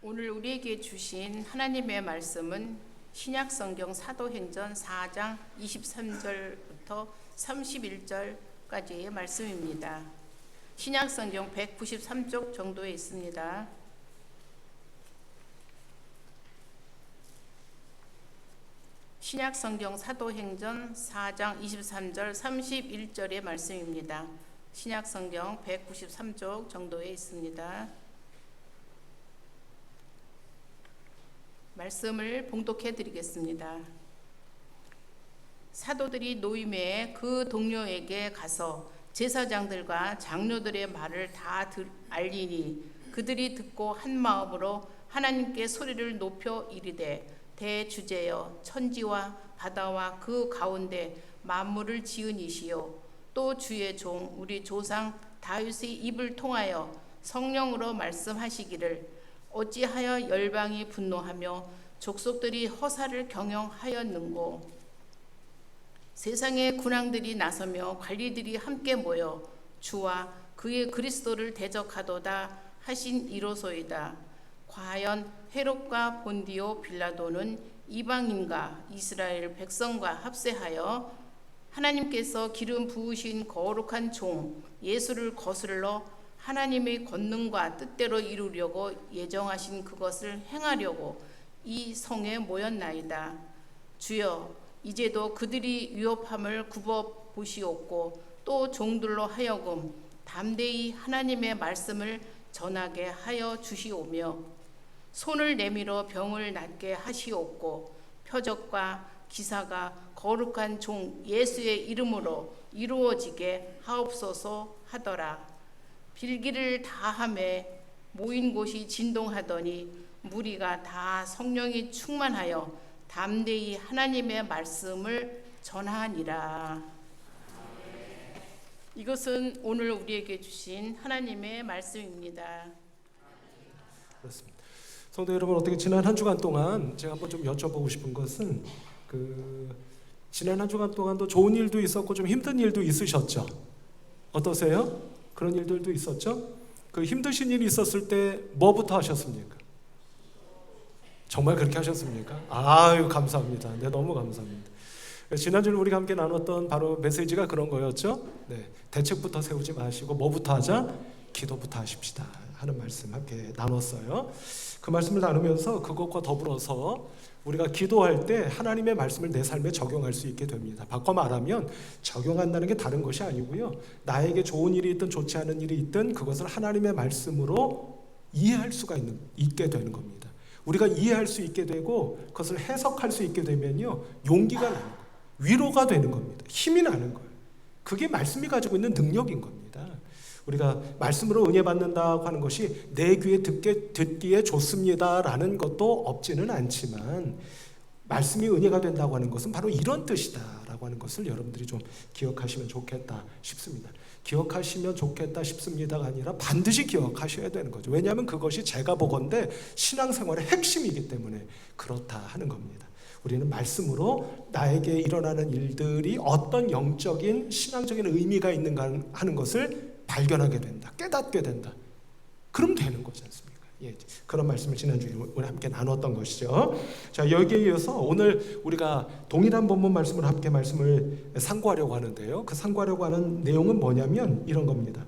오늘 우리에게 주신 하나님의 말씀은 신약성경 사도행전 4장 23절부터 31절까지의 말씀입니다. 신약성경 193쪽 정도에 있습니다. 신약성경 사도행전 4장 23절 31절의 말씀입니다. 신약성경 193쪽 정도에 있습니다. 말씀을 봉독해 드리겠습니다. 사도들이 노임에 그 동료에게 가서 제사장들과 장로들의 말을 다 알리니 그들이 듣고 한 마음으로 하나님께 소리를 높여 이르되 대주제여 천지와 바다와 그 가운데 만물을 지은 이시요 또 주의 종 우리 조상 다윗의 입을 통하여 성령으로 말씀하시기를 어찌하여 열방이 분노하며 족속들이 허사를 경영하였는고 세상의 군왕들이 나서며 관리들이 함께 모여 주와 그의 그리스도를 대적하도다 하신 이로소이다. 과연 헤롯과 본디오 빌라도는 이방인과 이스라엘 백성과 합세하여 하나님께서 기름 부으신 거룩한 종 예수를 거슬러 하나님의 권능과 뜻대로 이루려고 예정하신 그것을 행하려고 이 성에 모였나이다. 주여 이제도 그들이 위협함을 굽어 보시옵고 또 종들로 하여금 담대히 하나님의 말씀을 전하게 하여 주시오며 손을 내밀어 병을 낫게 하시옵고 표적과 기사가 거룩한 종 예수의 이름으로 이루어지게 하옵소서 하더라. 빌기를 다함에 모인 곳이 진동하더니 무리가 다 성령이 충만하여 담대히 하나님의 말씀을 전하니라. 이것은 오늘 우리에게 주신 하나님의 말씀입니다. 그렇습니다. 성도 여러분, 어떻게 지난 한 주간 동안 제가 한번 좀 여쭤보고 싶은 것은 지난 한 주간 동안도 좋은 일도 있었고 좀 힘든 일도 있으셨죠? 어떠세요? 그런 일들도 있었죠? 그 힘드신 일이 있었을 때 뭐부터 하셨습니까? 정말 그렇게 하셨습니까? 아유, 감사합니다. 네, 너무 감사합니다. 지난주에 우리가 함께 나눴던 바로 메시지가 그런 거였죠? 네, 대책부터 세우지 마시고 뭐부터 하자? 기도부터 하십시다 하는 말씀 함께 나눴어요. 그 말씀을 나누면서 그것과 더불어서 우리가 기도할 때 하나님의 말씀을 내 삶에 적용할 수 있게 됩니다. 바꿔 말하면 적용한다는 게 다른 것이 아니고요, 나에게 좋은 일이 있든 좋지 않은 일이 있든 그것을 하나님의 말씀으로 이해할 수가 있게 되는 겁니다. 우리가 이해할 수 있게 되고 그것을 해석할 수 있게 되면요, 용기가 나는 거예요. 위로가 되는 겁니다. 힘이 나는 거예요. 그게 말씀이 가지고 있는 능력인 겁니다. 우리가 말씀으로 은혜 받는다고 하는 것이 내 귀에 듣기에 좋습니다라는 것도 없지는 않지만 말씀이 은혜가 된다고 하는 것은 바로 이런 뜻이다라고 하는 것을 여러분들이 좀 기억하시면 좋겠다 싶습니다. 기억하시면 좋겠다 싶습니다가 아니라 반드시 기억하셔야 되는 거죠. 왜냐하면 그것이 제가 보건대 신앙생활의 핵심이기 때문에 그렇다 하는 겁니다. 우리는 말씀으로 나에게 일어나는 일들이 어떤 영적인 신앙적인 의미가 있는가 하는 것을 발견하게 된다, 깨닫게 된다. 그럼 되는 거지 않습니까? 예, 그런 말씀을 지난주에 우리 함께 나눴던 것이죠. 자, 여기에 이어서 오늘 우리가 동일한 본문 말씀을 함께 말씀을 상고하려고 하는데요. 그 상고하려고 하는 내용은 뭐냐면 이런 겁니다.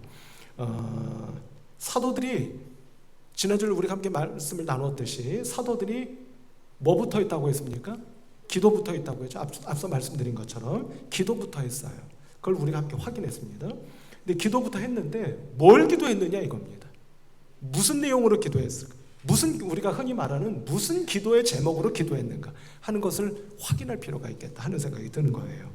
사도들이 지난주에 우리가 함께 말씀을 나눴듯이 사도들이 뭐부터 있다고 했습니까? 기도부터 있다고 했죠. 앞서 말씀드린 것처럼 기도부터 했어요. 그걸 우리가 함께 확인했습니다. 근데 기도부터 했는데 뭘 기도했느냐 이겁니다. 무슨 내용으로 기도했을까? 우리가 흔히 말하는 무슨 기도의 제목으로 기도했는가 하는 것을 확인할 필요가 있겠다 하는 생각이 드는 거예요.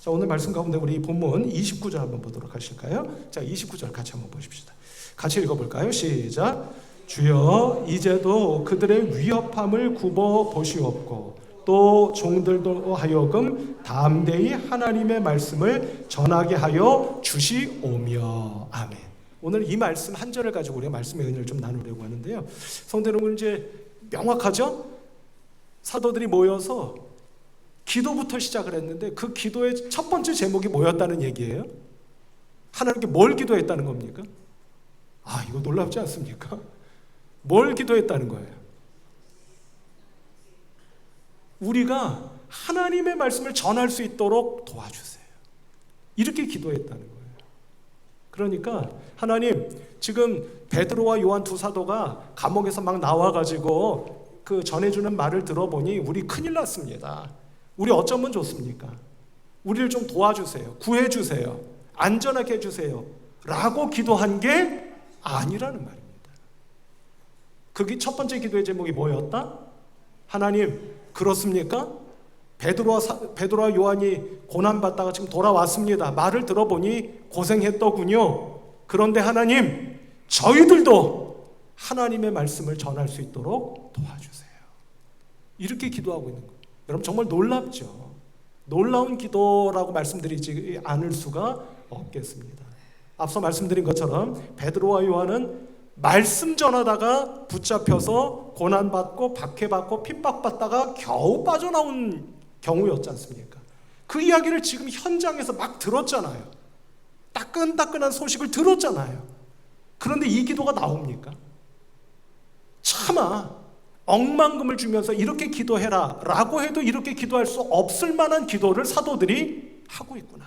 자, 오늘 말씀 가운데 우리 본문 29절 한번 보도록 하실까요? 자, 29절 같이 한번 보십시다. 같이 읽어볼까요? 시작. 주여 이제도 그들의 위협함을 굽어 보시옵고 또 종들도 하여금 담대히 하나님의 말씀을 전하게 하여 주시오며. 아멘. 오늘 이 말씀 한 절을 가지고 우리가 말씀의 은혜를 좀 나누려고 하는데요. 성도 여러분, 이제 명확하죠? 사도들이 모여서 기도부터 시작을 했는데 그 기도의 첫 번째 제목이 뭐였다는 얘기예요? 하나님께 뭘 기도했다는 겁니까? 아, 이거 놀랍지 않습니까? 뭘 기도했다는 거예요? 우리가 하나님의 말씀을 전할 수 있도록 도와주세요. 이렇게 기도했다는 거예요. 그러니까 하나님, 지금 베드로와 요한 두 사도가 감옥에서 막 나와가지고 그 전해주는 말을 들어보니 우리 큰일 났습니다. 우리 어쩌면 좋습니까? 우리를 좀 도와주세요. 구해주세요. 안전하게 해주세요. 라고 기도한 게 아니라는 말입니다. 그게 첫 번째 기도의 제목이 뭐였다? 하나님, 그렇습니까? 베드로와 요한이 고난받다가 지금 돌아왔습니다. 말을 들어보니 고생했더군요. 그런데 하나님, 저희들도 하나님의 말씀을 전할 수 있도록 도와주세요. 이렇게 기도하고 있는 거예요. 여러분, 정말 놀랍죠? 놀라운 기도라고 말씀드리지 않을 수가 없겠습니다. 앞서 말씀드린 것처럼 베드로와 요한은 말씀 전하다가 붙잡혀서 고난받고 박해받고 핍박받다가 겨우 빠져나온 경우였지 않습니까? 그 이야기를 지금 현장에서 막 들었잖아요. 따끈따끈한 소식을 들었잖아요. 그런데 이 기도가 나옵니까? 차마 억만금을 주면서 이렇게 기도해라 라고 해도 이렇게 기도할 수 없을 만한 기도를 사도들이 하고 있구나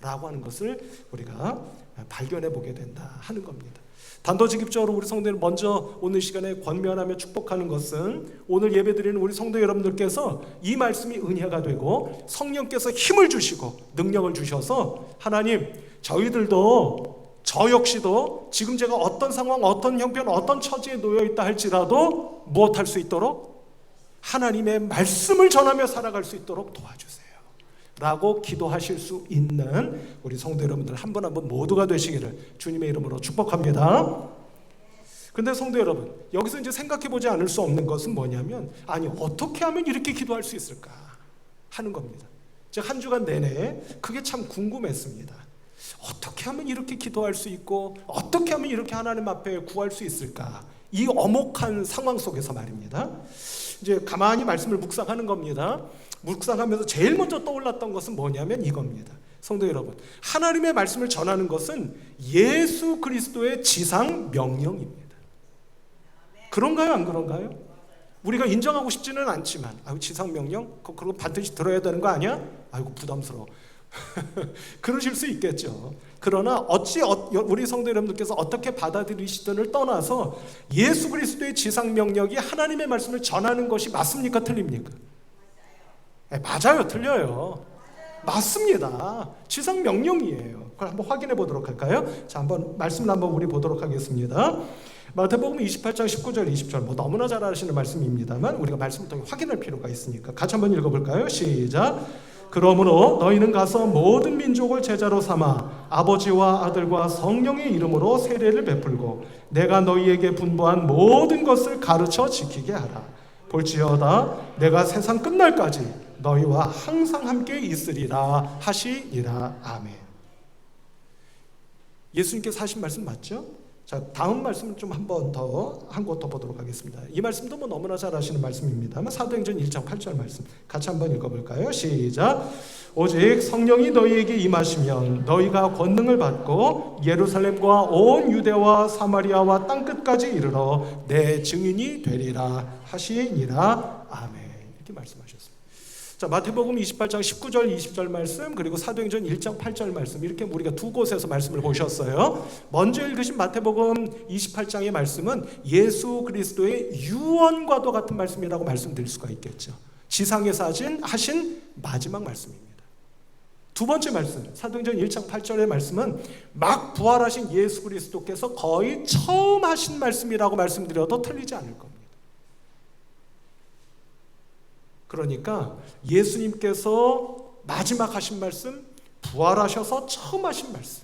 라고 하는 것을 우리가 발견해 보게 된다 하는 겁니다. 단도직입적으로 우리 성도들 먼저 오늘 시간에 권면하며 축복하는 것은 오늘 예배드리는 우리 성도 여러분들께서 이 말씀이 은혜가 되고 성령께서 힘을 주시고 능력을 주셔서 하나님, 저희들도 저 역시도 지금 제가 어떤 상황, 어떤 형편, 어떤 처지에 놓여 있다 할지라도 무엇할 수 있도록 하나님의 말씀을 전하며 살아갈 수 있도록 도와주세요 라고 기도하실 수 있는 우리 성도 여러분들 한 분 한 분 모두가 되시기를 주님의 이름으로 축복합니다. 근데 성도 여러분, 여기서 이제 생각해 보지 않을 수 없는 것은 뭐냐면, 아니 어떻게 하면 이렇게 기도할 수 있을까 하는 겁니다. 제가 한 주간 내내 그게 참 궁금했습니다. 어떻게 하면 이렇게 기도할 수 있고 어떻게 하면 이렇게 하나님 앞에 구할 수 있을까? 이 엄혹한 상황 속에서 말입니다. 이제 가만히 말씀을 묵상하는 겁니다. 묵상하면서 제일 먼저 떠올랐던 것은 뭐냐면 이겁니다. 성도 여러분, 하나님의 말씀을 전하는 것은 예수 그리스도의 지상 명령입니다. 그런가요? 안 그런가요? 우리가 인정하고 싶지는 않지만, 지상 명령? 그거 반드시 들어야 되는 거 아니야? 아이고 부담스러워. 그러실 수 있겠죠. 그러나 우리 성도 여러분들께서 어떻게 받아들이시든을 떠나서 예수 그리스도의 지상 명령이 하나님의 말씀을 전하는 것이 맞습니까? 틀립니까? 맞아요. 틀려요. 맞습니다. 지상 명령이에요. 그걸 한번 확인해 보도록 할까요? 자, 한번 말씀을 한번 우리 보도록 하겠습니다. 마태복음 28장 19절 20절 뭐 너무나 잘 아시는 말씀입니다만 우리가 말씀을 통해 확인할 필요가 있으니까 같이 한번 읽어볼까요? 시작. 그러므로 너희는 가서 모든 민족을 제자로 삼아 아버지와 아들과 성령의 이름으로 세례를 베풀고 내가 너희에게 분부한 모든 것을 가르쳐 지키게 하라. 볼지어다 내가 세상 끝날까지 너희와 항상 함께 있으리라 하시니라. 아멘. 예수님께서 하신 말씀 맞죠? 자, 다음 말씀 좀 한 번 더 한 곳 더 보도록 하겠습니다. 이 말씀도 뭐 너무나 잘 아시는 말씀입니다만 사도행전 1장 8절 말씀 같이 한번 읽어볼까요? 시작. 오직 성령이 너희에게 임하시면 너희가 권능을 받고 예루살렘과 온 유대와 사마리아와 땅끝까지 이르러 내 증인이 되리라 하시니라. 아멘. 이렇게 말씀하셨습니다. 자, 마태복음 28장 19절 20절 말씀 그리고 사도행전 1장 8절 말씀 이렇게 우리가 두 곳에서 말씀을 보셨어요. 먼저 읽으신 마태복음 28장의 말씀은 예수 그리스도의 유언과도 같은 말씀이라고 말씀드릴 수가 있겠죠. 지상에서 하신 마지막 말씀입니다. 두 번째 말씀 사도행전 1장 8절의 말씀은 막 부활하신 예수 그리스도께서 거의 처음 하신 말씀이라고 말씀드려도 틀리지 않을 겁니다. 그러니까 예수님께서 마지막 하신 말씀, 부활하셔서 처음 하신 말씀.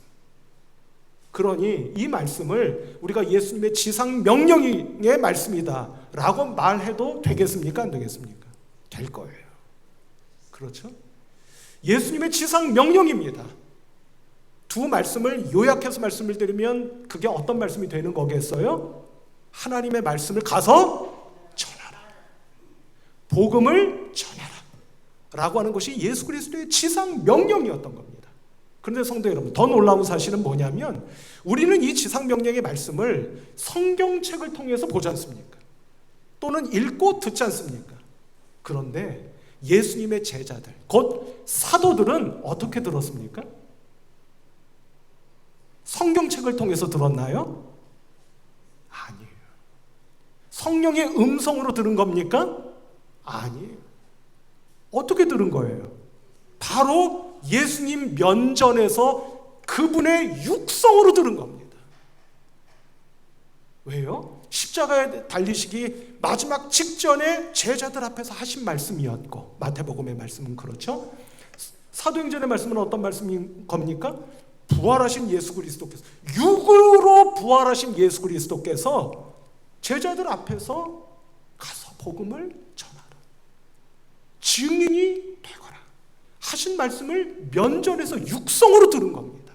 그러니 이 말씀을 우리가 예수님의 지상 명령의 말씀이다 라고 말해도 되겠습니까? 안 되겠습니까? 될 거예요. 그렇죠? 예수님의 지상 명령입니다. 두 말씀을 요약해서 말씀을 드리면 그게 어떤 말씀이 되는 거겠어요? 하나님의 말씀을 가서 복음을 전하라 라고 하는 것이 예수 그리스도의 지상 명령이었던 겁니다. 그런데 성도 여러분, 더 놀라운 사실은 뭐냐면 우리는 이 지상 명령의 말씀을 성경책을 통해서 보지 않습니까? 또는 읽고 듣지 않습니까? 그런데 예수님의 제자들, 곧 사도들은 어떻게 들었습니까? 성경책을 통해서 들었나요? 아니에요. 성령의 음성으로 들은 겁니까? 아니에요. 어떻게 들은 거예요? 바로 예수님 면전에서 그분의 육성으로 들은 겁니다. 왜요? 십자가에 달리시기 마지막 직전에 제자들 앞에서 하신 말씀이었고, 마태복음의 말씀은 그렇죠. 사도행전의 말씀은 어떤 말씀인 겁니까? 부활하신 예수 그리스도께서, 육으로 부활하신 예수 그리스도께서 제자들 앞에서 가서 복음을 전하라, 증인이 되거라 하신 말씀을 면전에서 육성으로 들은 겁니다.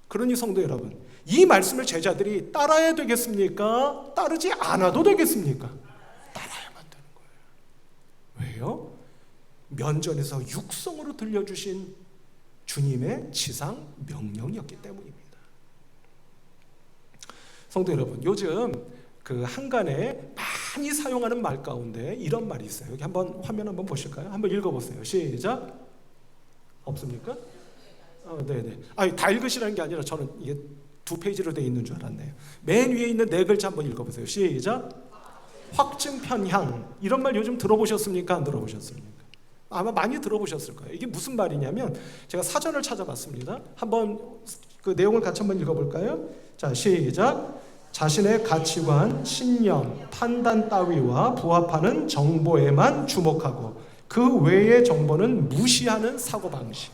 그러니 성도 여러분, 이 말씀을 제자들이 따라야 되겠습니까? 따르지 않아도 되겠습니까? 따라야만 되는 거예요. 왜요? 면전에서 육성으로 들려주신 주님의 지상 명령이었기 때문입니다. 성도 여러분, 요즘 그 한간에 많이 사용하는 말 가운데 이런 말이 있어요. 여기 한번 화면 한번 보실까요? 한번 읽어보세요. 시작. 없습니까? 네네. 다 읽으시라는 게 아니라 저는 이게 2페이지로 되어 있는 줄 알았네요. 맨 위에 있는 4글자 한번 읽어보세요. 시작. 확증 편향. 이런 말 요즘 들어보셨습니까? 안 들어보셨습니까? 아마 많이 들어보셨을 거예요. 이게 무슨 말이냐면 제가 사전을 찾아봤습니다. 한번 그 내용을 같이 한번 읽어볼까요? 자, 시작. 자신의 가치관, 신념, 판단 따위와 부합하는 정보에만 주목하고 그 외의 정보는 무시하는 사고방식.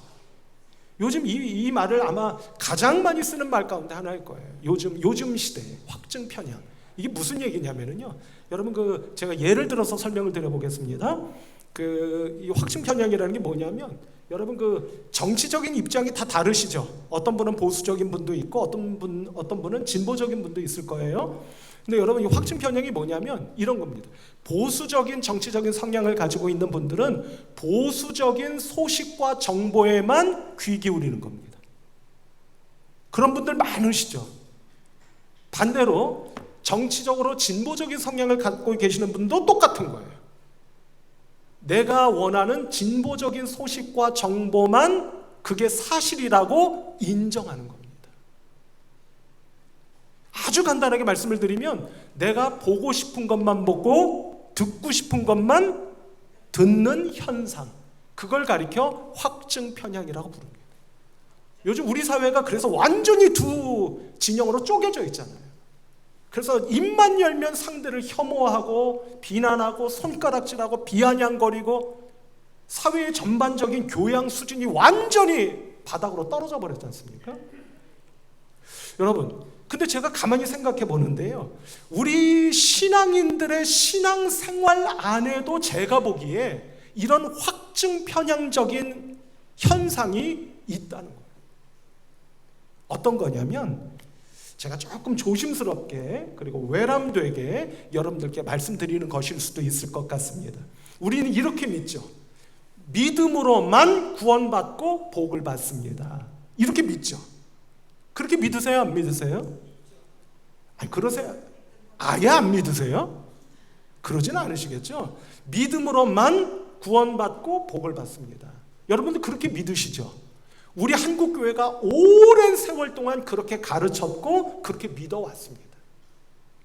요즘 이 말을 아마 가장 많이 쓰는 말 가운데 하나일 거예요. 요즘 시대에 확증 편향. 이게 무슨 얘기냐면요. 여러분 제가 예를 들어서 설명을 드려보겠습니다. 이 확증 편향이라는 게 뭐냐면 여러분 정치적인 입장이 다 다르시죠. 어떤 분은 보수적인 분도 있고 어떤 분은 진보적인 분도 있을 거예요. 근데 여러분 이 확증 편향이 뭐냐면 이런 겁니다. 보수적인 정치적인 성향을 가지고 있는 분들은 보수적인 소식과 정보에만 귀 기울이는 겁니다. 그런 분들 많으시죠. 반대로 정치적으로 진보적인 성향을 갖고 계시는 분도 똑같은 거예요. 내가 원하는 진보적인 소식과 정보만 그게 사실이라고 인정하는 겁니다. 아주 간단하게 말씀을 드리면 내가 보고 싶은 것만 보고 듣고 싶은 것만 듣는 현상, 그걸 가리켜 확증 편향이라고 부릅니다. 요즘 우리 사회가 그래서 완전히 두 진영으로 쪼개져 있잖아요. 그래서 입만 열면 상대를 혐오하고 비난하고 손가락질하고 비아냥거리고 사회의 전반적인 교양 수준이 완전히 바닥으로 떨어져 버렸지 않습니까? 여러분, 근데 제가 가만히 생각해 보는데요, 우리 신앙인들의 신앙생활 안에도 제가 보기에 이런 확증 편향적인 현상이 있다는 거예요. 어떤 거냐면 제가 조금 조심스럽게 그리고 외람되게 여러분들께 말씀드리는 것일 수도 있을 것 같습니다. 우리는 이렇게 믿죠. 믿음으로만 구원받고 복을 받습니다. 이렇게 믿죠. 그렇게 믿으세요? 안 믿으세요? 그러세요? 아예 안 믿으세요? 그러진 않으시겠죠? 믿음으로만 구원받고 복을 받습니다. 여러분들 그렇게 믿으시죠? 우리 한국교회가 오랜 세월 동안 그렇게 가르쳤고 그렇게 믿어왔습니다.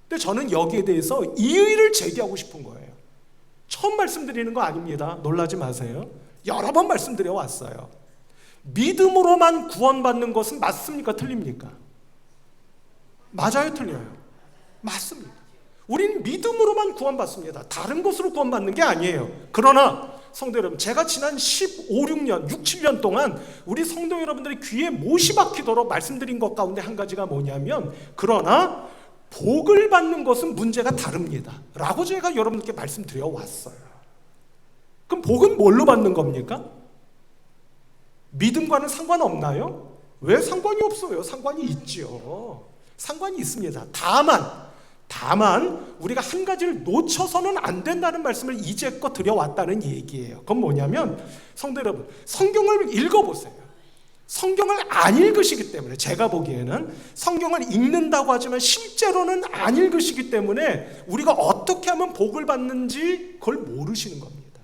근데 저는 여기에 대해서 이의를 제기하고 싶은 거예요. 처음 말씀드리는 거 아닙니다. 놀라지 마세요. 여러 번 말씀드려 왔어요. 믿음으로만 구원받는 것은 맞습니까? 틀립니까? 맞아요? 틀려요? 맞습니다. 우리는 믿음으로만 구원받습니다. 다른 것으로 구원받는 게 아니에요. 그러나 성도 여러분, 제가 지난 15, 6년, 7년 동안 우리 성도 여러분들의 귀에 못이 박히도록 말씀드린 것 가운데 한 가지가 뭐냐면, 그러나 복을 받는 것은 문제가 다릅니다 라고 제가 여러분들께 말씀드려 왔어요. 그럼 복은 뭘로 받는 겁니까? 믿음과는 상관없나요? 왜 상관이 없어요? 상관이 있지요. 상관이 있습니다. 다만 우리가 한 가지를 놓쳐서는 안 된다는 말씀을 이제껏 드려왔다는 얘기예요. 그건 뭐냐면 성도 여러분, 성경을 읽어보세요. 성경을 안 읽으시기 때문에, 제가 보기에는 성경을 읽는다고 하지만 실제로는 안 읽으시기 때문에 우리가 어떻게 하면 복을 받는지 그걸 모르시는 겁니다.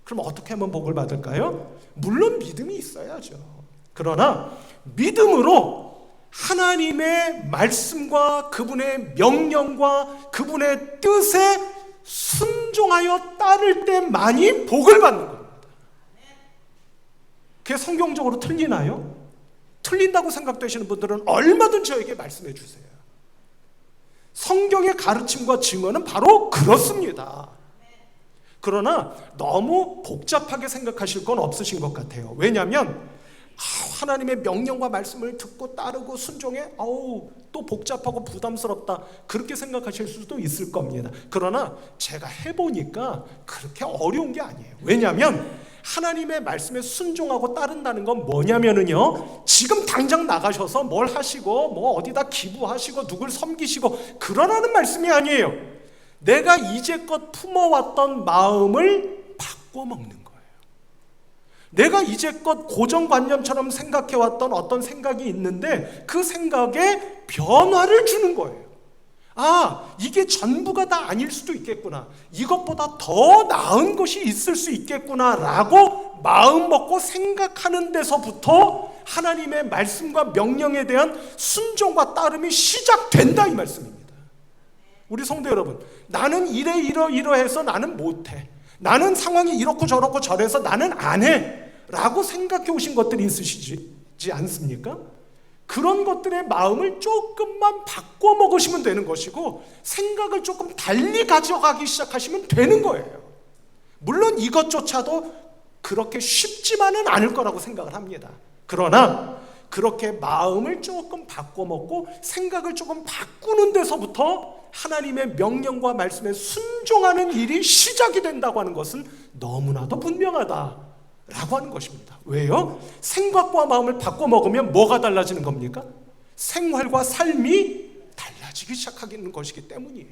그럼 어떻게 하면 복을 받을까요? 물론 믿음이 있어야죠. 그러나 믿음으로 하나님의 말씀과 그분의 명령과 그분의 뜻에 순종하여 따를 때만이 복을 받는 겁니다. 그게 성경적으로 틀리나요? 틀린다고 생각되시는 분들은 얼마든지 저에게 말씀해 주세요. 성경의 가르침과 증언은 바로 그렇습니다. 그러나 너무 복잡하게 생각하실 건 없으신 것 같아요. 왜냐하면 하나님의 명령과 말씀을 듣고 따르고 순종해 또 복잡하고 부담스럽다 그렇게 생각하실 수도 있을 겁니다. 그러나 제가 해보니까 그렇게 어려운 게 아니에요. 왜냐하면 하나님의 말씀에 순종하고 따른다는 건 뭐냐면은요, 지금 당장 나가셔서 뭘 하시고 뭐 어디다 기부하시고 누굴 섬기시고 그러라는 말씀이 아니에요. 내가 이제껏 품어왔던 마음을 바꿔먹는 거예요. 내가 이제껏 고정관념처럼 생각해왔던 어떤 생각이 있는데 그 생각에 변화를 주는 거예요. 이게 전부가 다 아닐 수도 있겠구나, 이것보다 더 나은 것이 있을 수 있겠구나 라고 마음 먹고 생각하는 데서부터 하나님의 말씀과 명령에 대한 순종과 따름이 시작된다 이 말씀입니다. 우리 성도 여러분, 나는 이러해서 나는 못해, 나는 상황이 이렇고 저렇고 저래서 나는 안 해 라고 생각해 오신 것들이 있으시지 않습니까? 그런 것들의 마음을 조금만 바꿔 먹으시면 되는 것이고 생각을 조금 달리 가져가기 시작하시면 되는 거예요. 물론 이것조차도 그렇게 쉽지만은 않을 거라고 생각을 합니다. 그러나 그렇게 마음을 조금 바꿔 먹고 생각을 조금 바꾸는 데서부터 하나님의 명령과 말씀에 순종하는 일이 시작이 된다고 하는 것은 너무나도 분명하다 라고 하는 것입니다. 왜요? 생각과 마음을 바꿔 먹으면 뭐가 달라지는 겁니까? 생활과 삶이 달라지기 시작하는 것이기 때문이에요.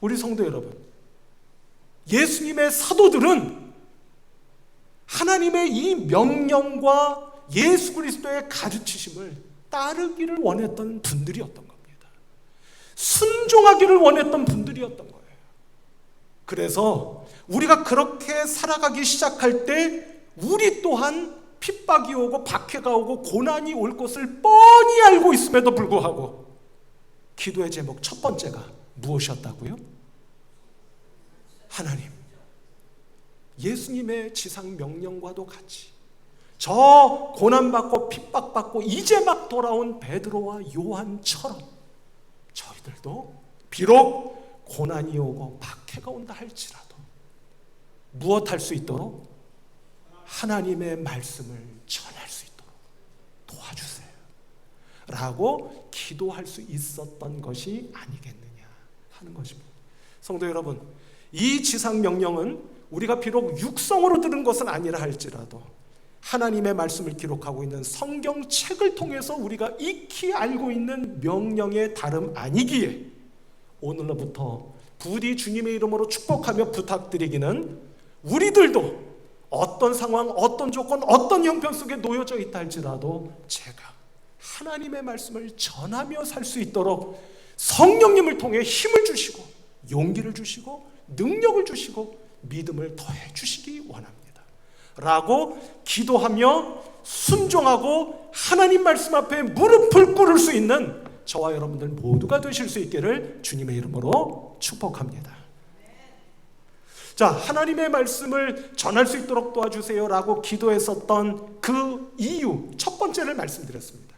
우리 성도 여러분, 예수님의 사도들은 하나님의 이 명령과 예수 그리스도의 가르치심을 따르기를 원했던 분들이었던 겁니다. 순종하기를 원했던 분들이었던 거예요. 그래서 우리가 그렇게 살아가기 시작할 때 우리 또한 핍박이 오고 박해가 오고 고난이 올 것을 뻔히 알고 있음에도 불구하고 기도의 제목 첫 번째가 무엇이었다고요? 하나님, 예수님의 지상 명령과도 같이 저 고난받고 핍박받고 이제 막 돌아온 베드로와 요한처럼 저희들도 비록 고난이 오고 박해가 온다 할지라도 무엇 할 수 있도록? 하나님의 말씀을 전할 수 있도록 도와주세요 라고 기도할 수 있었던 것이 아니겠느냐 하는 것입니다. 성도 여러분, 이 지상 명령은 우리가 비록 육성으로 들은 것은 아니라 할지라도 하나님의 말씀을 기록하고 있는 성경책을 통해서 우리가 익히 알고 있는 명령의 다름 아니기에 오늘로부터 부디 주님의 이름으로 축복하며 부탁드리기는, 우리들도 어떤 상황, 어떤 조건, 어떤 형편 속에 놓여져 있다 할지라도 제가 하나님의 말씀을 전하며 살 수 있도록 성령님을 통해 힘을 주시고 용기를 주시고 능력을 주시고 믿음을 더해 주시기 원합니다 라고 기도하며 순종하고 하나님 말씀 앞에 무릎을 꿇을 수 있는 저와 여러분들 모두가 되실 수 있기를 주님의 이름으로 축복합니다. 자, 하나님의 말씀을 전할 수 있도록 도와주세요 라고 기도했었던 그 이유 첫 번째를 말씀드렸습니다.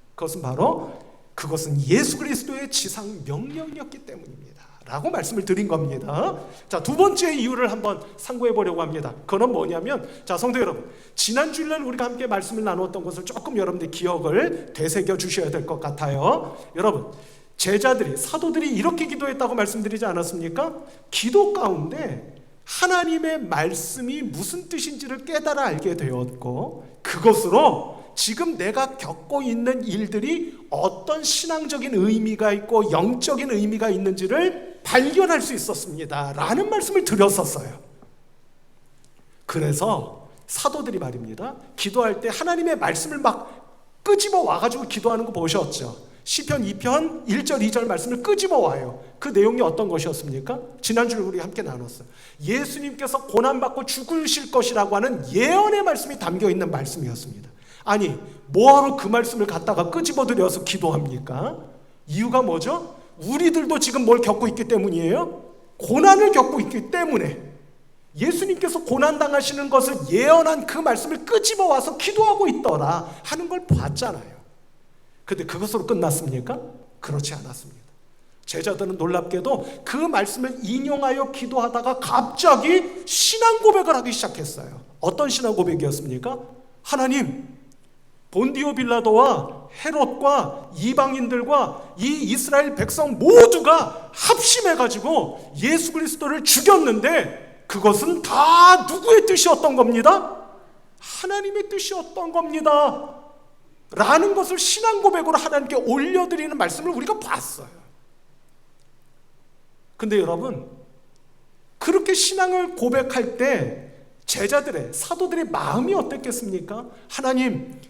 그것은 예수 그리스도의 지상 명령이었기 때문입니다 라고 말씀을 드린 겁니다. 자, 두 번째 이유를 한번 상고해 보려고 합니다. 그건 뭐냐면, 자, 성도 여러분, 지난 주일날 우리가 함께 말씀을 나누었던 것을 조금 여러분들 기억을 되새겨 주셔야 될 것 같아요. 여러분, 제자들이, 사도들이 이렇게 기도했다고 말씀드리지 않았습니까? 기도 가운데 하나님의 말씀이 무슨 뜻인지를 깨달아 알게 되었고, 그것으로 지금 내가 겪고 있는 일들이 어떤 신앙적인 의미가 있고 영적인 의미가 있는지를 발견할 수 있었습니다 라는 말씀을 드렸었어요. 그래서 사도들이 말입니다, 기도할 때 하나님의 말씀을 막 끄집어 와가지고 기도하는 거 보셨죠? 시편 2편 1절 2절 말씀을 끄집어 와요. 그 내용이 어떤 것이었습니까? 지난주에 우리 함께 나눴어요. 예수님께서 고난받고 죽으실 것이라고 하는 예언의 말씀이 담겨있는 말씀이었습니다. 아니, 뭐하러 그 말씀을 갖다가 끄집어들여서 기도합니까? 이유가 뭐죠? 우리들도 지금 뭘 겪고 있기 때문이에요? 고난을 겪고 있기 때문에. 예수님께서 고난당하시는 것을 예언한 그 말씀을 끄집어 와서 기도하고 있더라 하는 걸 봤잖아요. 근데 그것으로 끝났습니까? 그렇지 않았습니다. 제자들은 놀랍게도 그 말씀을 인용하여 기도하다가 갑자기 신앙 고백을 하기 시작했어요. 어떤 신앙 고백이었습니까? 하나님, 본디오 빌라도와 헤롯과 이방인들과 이 이스라엘 백성 모두가 합심해가지고 예수 그리스도를 죽였는데 그것은 다 누구의 뜻이었던 겁니다? 하나님의 뜻이었던 겁니다. 라는 것을 신앙 고백으로 하나님께 올려드리는 말씀을 우리가 봤어요. 근데 여러분, 그렇게 신앙을 고백할 때 제자들의, 사도들의 마음이 어땠겠습니까? 하나님,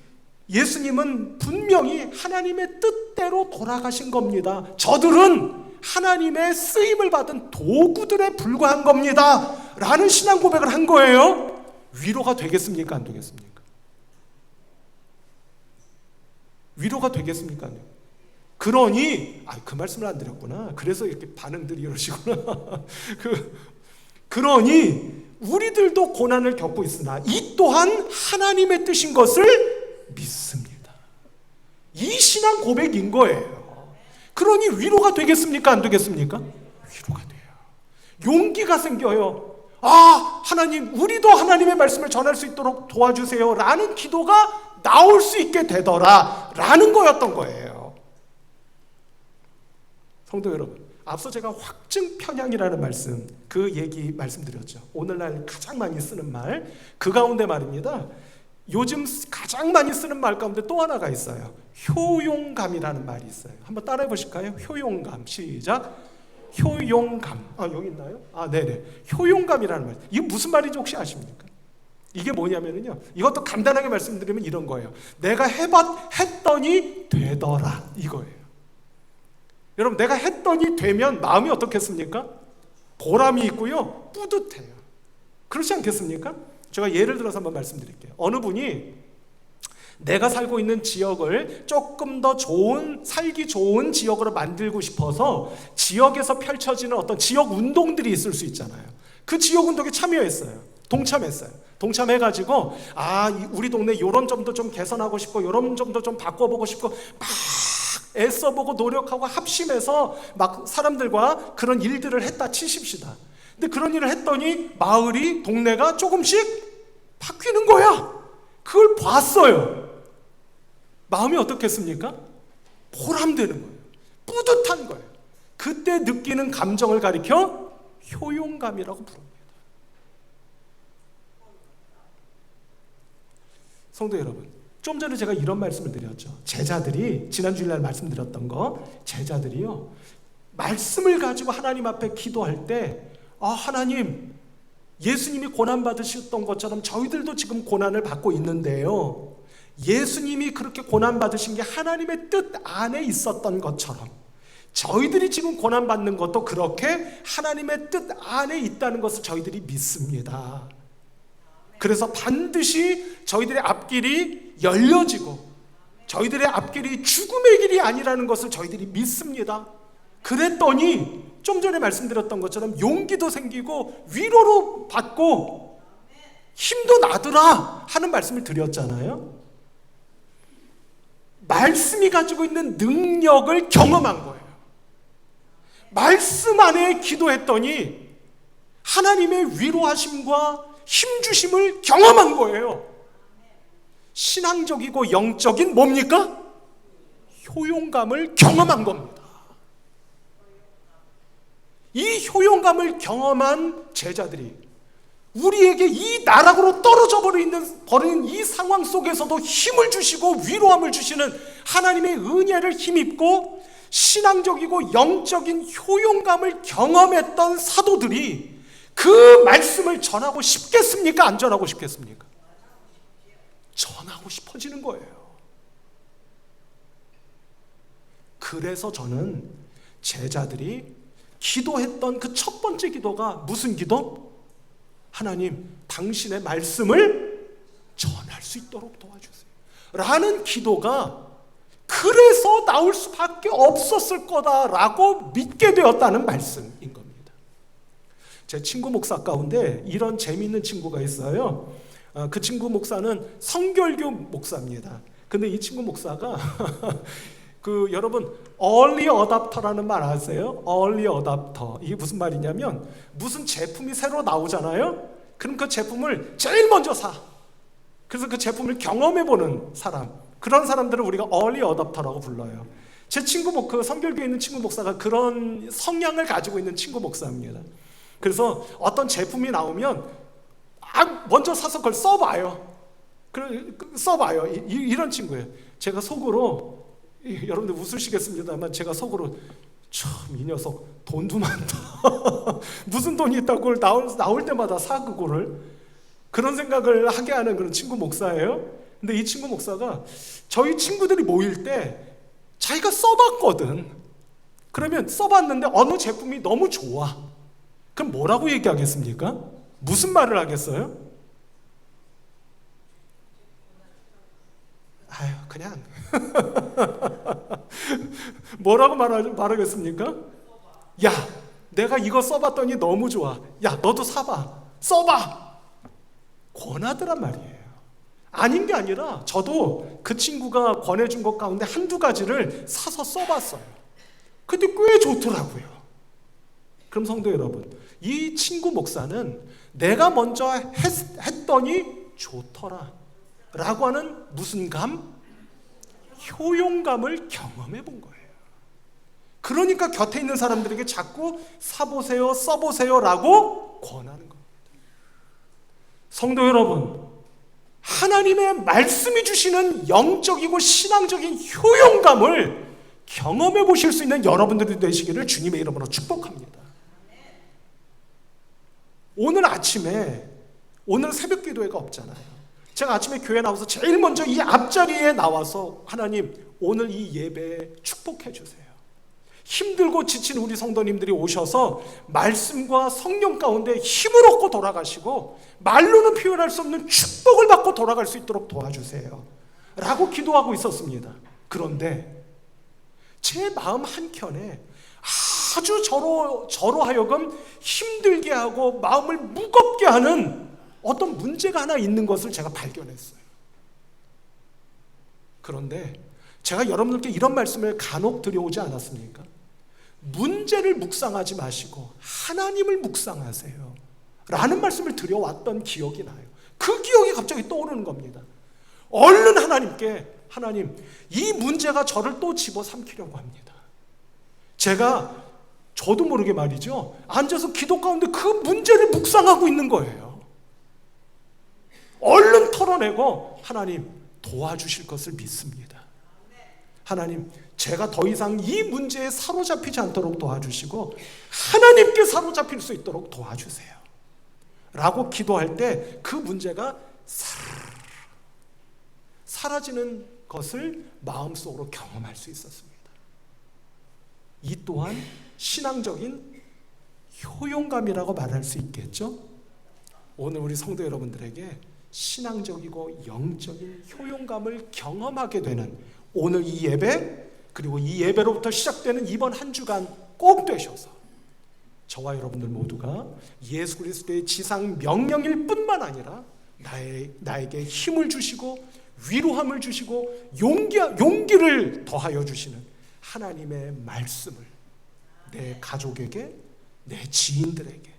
예수님은 분명히 하나님의 뜻대로 돌아가신 겁니다. 저들은 하나님의 쓰임을 받은 도구들에 불과한 겁니다. 라는 신앙 고백을 한 거예요. 위로가 되겠습니까? 안 되겠습니까? 위로가 되겠습니까? 그러니 그 말씀을 안 드렸구나. 그래서 이렇게 반응들이 이러시구나. 그러니 우리들도 고난을 겪고 있으나 이 또한 하나님의 뜻인 것을 믿습니다. 이 신앙 고백인 거예요. 그러니 위로가 되겠습니까? 안 되겠습니까? 위로가 돼요. 용기가 생겨요. 하나님, 우리도 하나님의 말씀을 전할 수 있도록 도와주세요 라는 기도가 나올 수 있게 되더라 라는 거였던 거예요. 성도 여러분, 앞서 제가 확증 편향이라는 말씀, 그 얘기 말씀드렸죠. 오늘날 가장 많이 쓰는 말, 그 가운데 말입니다. 요즘 가장 많이 쓰는 말 가운데 또 하나가 있어요. 효용감이라는 말이 있어요. 한번 따라해 보실까요? 효용감. 시작. 효용감. 여기 있나요? 네네. 효용감이라는 말. 이게 무슨 말인지 혹시 아십니까? 이게 뭐냐면요, 이것도 간단하게 말씀드리면 이런 거예요. 내가 했더니 되더라, 이거예요. 여러분, 내가 했더니 되면 마음이 어떻겠습니까? 보람이 있고요, 뿌듯해요. 그렇지 않겠습니까? 제가 예를 들어서 한번 말씀드릴게요. 어느 분이 내가 살고 있는 지역을 조금 더 살기 좋은 지역으로 만들고 싶어서 지역에서 펼쳐지는 어떤 지역 운동들이 있을 수 있잖아요. 그 지역 운동에 참여했어요. 동참해가지고 우리 동네 이런 점도 좀 개선하고 싶고 이런 점도 좀 바꿔보고 싶고 막 애써보고 노력하고 합심해서 막 사람들과 그런 일들을 했다 치십시다. 근데 그런 일을 했더니 마을이, 동네가 조금씩 바뀌는 거야. 그걸 봤어요. 마음이 어떻겠습니까? 보람되는 거예요. 뿌듯한 거예요. 그때 느끼는 감정을 가리켜 효용감이라고 부릅니다. 성도 여러분, 좀 전에 제가 이런 말씀을 드렸죠. 제자들이, 지난 주일날 말씀드렸던 거, 제자들이요, 말씀을 가지고 하나님 앞에 기도할 때 하나님, 예수님이 고난받으셨던 것처럼 저희들도 지금 고난을 받고 있는데요, 예수님이 그렇게 고난받으신 게 하나님의 뜻 안에 있었던 것처럼 저희들이 지금 고난받는 것도 그렇게 하나님의 뜻 안에 있다는 것을 저희들이 믿습니다. 그래서 반드시 저희들의 앞길이 열려지고 저희들의 앞길이 죽음의 길이 아니라는 것을 저희들이 믿습니다. 그랬더니 좀 전에 말씀드렸던 것처럼 용기도 생기고 위로로 받고 힘도 나더라 하는 말씀을 드렸잖아요. 말씀이 가지고 있는 능력을 경험한 거예요. 말씀 안에 기도했더니 하나님의 위로하심과 힘주심을 경험한 거예요. 신앙적이고 영적인 뭡니까? 효용감을 경험한 겁니다. 이 효용감을 경험한 제자들이 우리에게 이 나락으로 떨어져 버린 이 상황 속에서도 힘을 주시고 위로함을 주시는 하나님의 은혜를 힘입고 신앙적이고 영적인 효용감을 경험했던 사도들이 그 말씀을 전하고 싶겠습니까? 안 전하고 싶겠습니까? 전하고 싶어지는 거예요. 그래서 저는 제자들이 기도했던 그 첫 번째 기도가 무슨 기도? 하나님, 당신의 말씀을 전할 수 있도록 도와주세요 라는 기도가 그래서 나올 수밖에 없었을 거다라고 믿게 되었다는 말씀인 겁니다. 제 친구 목사 가운데 이런 재미있는 친구가 있어요. 그 친구 목사는 성결교 목사입니다. 근데 이 친구 목사가 여러분 early adopter라는 말 아세요? early adopter. 이게 무슨 말이냐면 무슨 제품이 새로 나오잖아요. 그럼 그 제품을 제일 먼저 사. 그래서 그 제품을 경험해보는 사람. 그런 사람들을 우리가 early adopter라고 불러요. 제 친구 그 성결교에 있는 친구 목사가 그런 성향을 가지고 있는 친구 목사입니다. 그래서 어떤 제품이 나오면 먼저 사서 그걸 써봐요. 써봐요. 이런 친구예요. 제가 속으로, 여러분들 웃으시겠습니다만 제가 속으로 참 이 녀석 돈도 많다. 무슨 돈이 있다고 그걸 나올 때마다 사 그거를. 그런 생각을 하게 하는 그런 친구 목사예요. 근데 이 친구 목사가 저희 친구들이 모일 때 자기가 써봤거든. 그러면 써봤는데 어느 제품이 너무 좋아. 그럼 뭐라고 얘기하겠습니까? 무슨 말을 하겠어요? 아유, 그냥 뭐라고 말하겠습니까? 야, 내가 이거 써봤더니 너무 좋아. 야, 너도 사봐. 써봐. 권하더란 말이에요. 아닌 게 아니라 저도 그 친구가 권해준 것 가운데 한두 가지를 사서 써봤어요. 근데 꽤 좋더라고요. 그럼 성도 여러분, 이 친구 목사는 내가 먼저 했더니 좋더라 라고 하는 무슨 감? 효용감을 경험해 본 거예요. 그러니까 곁에 있는 사람들에게 자꾸 사보세요, 써보세요 라고 권하는 겁니다. 성도 여러분, 하나님의 말씀이 주시는 영적이고 신앙적인 효용감을 경험해 보실 수 있는 여러분들이 되시기를 주님의 이름으로 축복합니다. 오늘 아침에, 오늘 새벽 기도회가 없잖아요. 제가 아침에 교회 나와서 제일 먼저 이 앞자리에 나와서 하나님, 오늘 이 예배에 축복해 주세요. 힘들고 지친 우리 성도님들이 오셔서 말씀과 성령 가운데 힘을 얻고 돌아가시고 말로는 표현할 수 없는 축복을 받고 돌아갈 수 있도록 도와주세요 라고 기도하고 있었습니다. 그런데 제 마음 한켠에 아주 저로 하여금 힘들게 하고 마음을 무겁게 하는 어떤 문제가 하나 있는 것을 제가 발견했어요. 그런데 제가 여러분들께 이런 말씀을 간혹 드려오지 않았습니까? 문제를 묵상하지 마시고 하나님을 묵상하세요 라는 말씀을 드려왔던 기억이 나요. 그 기억이 갑자기 떠오르는 겁니다. 얼른 하나님께, 하나님, 이 문제가 저를 또 집어삼키려고 합니다. 저도 모르게 말이죠, 앉아서 기도 가운데 그 문제를 묵상하고 있는 거예요. 얼른 털어내고 하나님 도와주실 것을 믿습니다. 하나님, 제가 더 이상 이 문제에 사로잡히지 않도록 도와주시고 하나님께 사로잡힐 수 있도록 도와주세요 라고 기도할 때 그 문제가 사라지는 것을 마음속으로 경험할 수 있었습니다. 이 또한 신앙적인 효용감이라고 말할 수 있겠죠? 오늘 우리 성도 여러분들에게 신앙적이고 영적인 효용감을 경험하게 되는 오늘 이 예배, 그리고 이 예배로부터 시작되는 이번 한 주간 꼭 되셔서 저와 여러분들 모두가 예수 그리스도의 지상 명령일 뿐만 아니라 나에게 힘을 주시고 위로함을 주시고 용기를 더하여 주시는 하나님의 말씀을 내 가족에게, 내 지인들에게,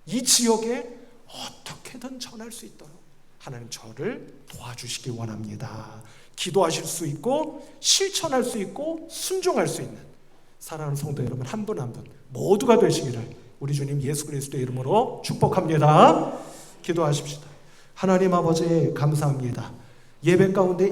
이 지역에 어떻게든 전할 수 있도록 하나님 저를 도와주시기 원합니다. 기도하실 수 있고 실천할 수 있고 순종할 수 있는 사랑하는 성도 여러분 한 분 한 분 모두가 되시기를 우리 주님 예수 그리스도의 이름으로 축복합니다. 기도하십시다. 하나님 아버지 감사합니다. 예배 가운데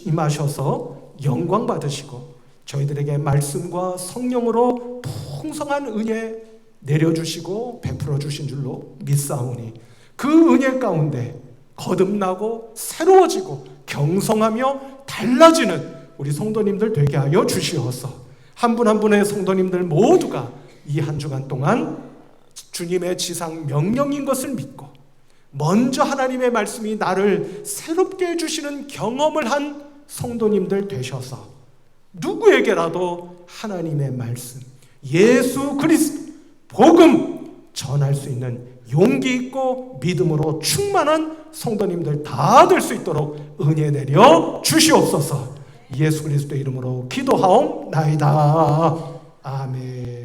임하셔서 영광 받으시고 저희들에게 말씀과 성령으로 풍성한 은혜 내려주시고 베풀어 주신 줄로 믿사오니 그 은혜 가운데 거듭나고 새로워지고 경성하며 달라지는 우리 성도님들 되게 하여 주시옵소서. 한 분 한 분의 성도님들 모두가 이 한 주간 동안 주님의 지상 명령인 것을 믿고 먼저 하나님의 말씀이 나를 새롭게 해주시는 경험을 한 성도님들 되셔서 누구에게라도 하나님의 말씀, 예수 그리스도 복음 전할 수 있는 용기 있고 믿음으로 충만한 성도님들 다 될 수 있도록 은혜 내려 주시옵소서. 예수 그리스도의 이름으로 기도하옵나이다. 아멘.